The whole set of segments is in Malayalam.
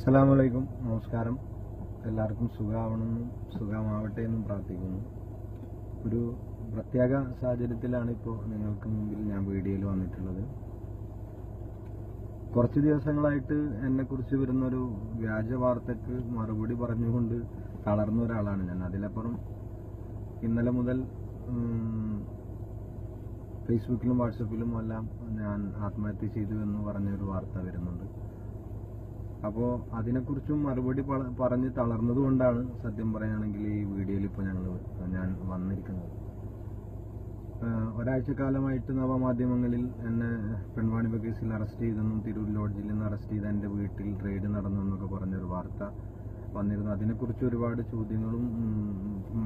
അസ്സലാമലൈക്കും, നമസ്കാരം. എല്ലാവർക്കും സുഖമാവട്ടെ എന്നും പ്രാർത്ഥിക്കുന്നു. ഒരു പ്രത്യേക സാഹചര്യത്തിലാണ് ഇപ്പോൾ നിങ്ങൾക്ക് മുമ്പിൽ ഞാൻ വീഡിയോയിൽ വന്നിട്ടുള്ളത്. കുറച്ച് ദിവസങ്ങളായിട്ട് എന്നെക്കുറിച്ച് വരുന്നൊരു വ്യാജ വാർത്തക്ക് മറുപടി പറഞ്ഞുകൊണ്ട് തളർന്ന ഒരാളാണ് ഞാൻ. അതിലപ്പുറം ഇന്നലെ മുതൽ ഫേസ്ബുക്കിലും വാട്സപ്പിലും എല്ലാം ഞാൻ ആത്മഹത്യ ചെയ്തു എന്ന് പറഞ്ഞൊരു വാർത്ത വരുന്നുണ്ട്. അപ്പോൾ അതിനെക്കുറിച്ചും മറുപടി പറഞ്ഞ് തളർന്നതുകൊണ്ടാണ് സത്യം പറയുകയാണെങ്കിൽ ഈ വീഡിയോയിൽ ഇപ്പോൾ ഞാൻ വന്നിരിക്കുന്നത്. ഒരാഴ്ചക്കാലമായിട്ട് നവമാധ്യമങ്ങളിൽ എന്നെ പെൺവാണിഭ കേസിൽ അറസ്റ്റ് ചെയ്തെന്നും തിരൂർ ലോഡ്ജിൽ നിന്ന് അറസ്റ്റ് ചെയ്ത എൻ്റെ വീട്ടിൽ റെയ്ഡ് നടന്നു എന്നൊക്കെ പറഞ്ഞൊരു വാർത്ത വന്നിരുന്നു. അതിനെക്കുറിച്ച് ഒരുപാട് ചോദ്യങ്ങളും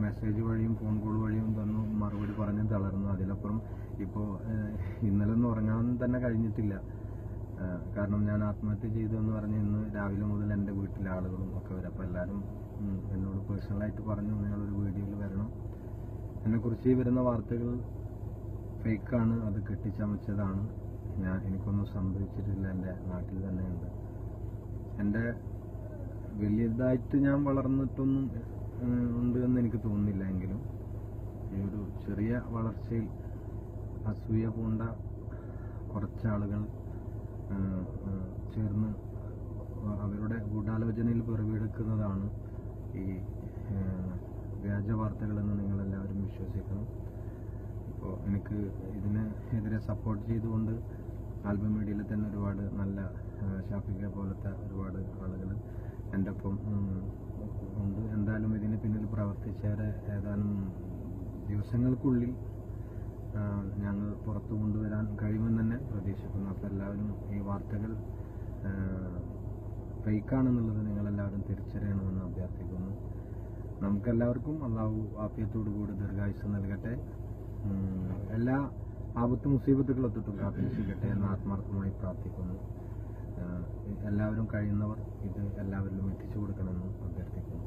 മെസ്സേജ് വഴിയും ഫോൺ കോൾ വഴിയും തന്നു മറുപടി പറഞ്ഞ് തളർന്നു. അതിലപ്പുറം ഇപ്പോൾ ഇന്നലെ ഒന്നും ഉറങ്ങാൻ തന്നെ കഴിഞ്ഞിട്ടില്ല. കാരണം ഞാൻ ആത്മഹത്യ ചെയ്തു എന്ന് പറഞ്ഞ് ഇന്ന് രാവിലെ മുതൽ എൻ്റെ വീട്ടിലെ ആളുകളും ഒക്കെ വരും. അപ്പോൾ എല്ലാവരും എന്നോട് പേഴ്സണലായിട്ട് പറഞ്ഞു, നിങ്ങളൊരു വീഡിയോയിൽ വരണം, എന്നെക്കുറിച്ച് വരുന്ന വാർത്തകൾ ഫേക്കാണ്, അത് കെട്ടിച്ചമച്ചതാണ്, എനിക്കൊന്നും സംഭവിച്ചിട്ടില്ല, എൻ്റെ നാട്ടിൽ തന്നെയുണ്ട്. എൻ്റെ വലിയതായിട്ട് ഞാൻ വളർന്നിട്ടൊന്നും ഉണ്ട് എന്ന് എനിക്ക് തോന്നുന്നില്ല. എങ്കിലും ഈ ഒരു ചെറിയ വളർച്ചയിൽ അസൂയ പൂണ്ട കുറച്ചാളുകൾ ചേർന്ന് അവരുടെ ഗൂഢാലോചനയിൽ പിറവിയെടുക്കുന്നതാണ് ഈ വ്യാജ വാർത്തകളെന്ന് നിങ്ങളെല്ലാവരും വിശ്വസിക്കണം. ഇപ്പോൾ എനിക്ക് ഇതിനെതിരെ സപ്പോർട്ട് ചെയ്തുകൊണ്ട് ആൽബം മീഡിയയിൽ തന്നെ ഒരുപാട് നല്ല ഷാഫിക പോലത്തെ ഒരുപാട് ആളുകൾ എൻ്റെ ഒപ്പം ഉണ്ട്. എന്തായാലും ഇതിന് പിന്നിൽ പ്രവർത്തിച്ചവരെ ഏതാനും ദിവസങ്ങൾക്കുള്ളിൽ ഞങ്ങൾ പുറത്തു കൊണ്ടുവരാൻ കഴിയുമെന്ന് തന്നെ പ്രതീക്ഷിക്കുന്നു. അപ്പോൾ എല്ലാവരും ഈ വാർത്തകൾ ഫേക്കാണെന്നുള്ളത് നിങ്ങളെല്ലാവരും തിരിച്ചറിയണമെന്ന് അഭ്യർത്ഥിക്കുന്നു. നമുക്കെല്ലാവർക്കും അള്ളാഹു ആഫിയത്തോടുകൂടി ദീർഘായുസ്സ് നൽകട്ടെ, എല്ലാ ആപത്ത് മുസീബത്തുകളെ തൊട്ടും കാത്തിരക്ഷിക്കട്ടെ എന്ന് ആത്മാർത്ഥമായി പ്രാർത്ഥിക്കുന്നു. എല്ലാവരും കഴിയുന്നവർ ഇത് എല്ലാവരിലും എത്തിച്ചു കൊടുക്കണമെന്ന് അഭ്യർത്ഥിക്കുന്നു.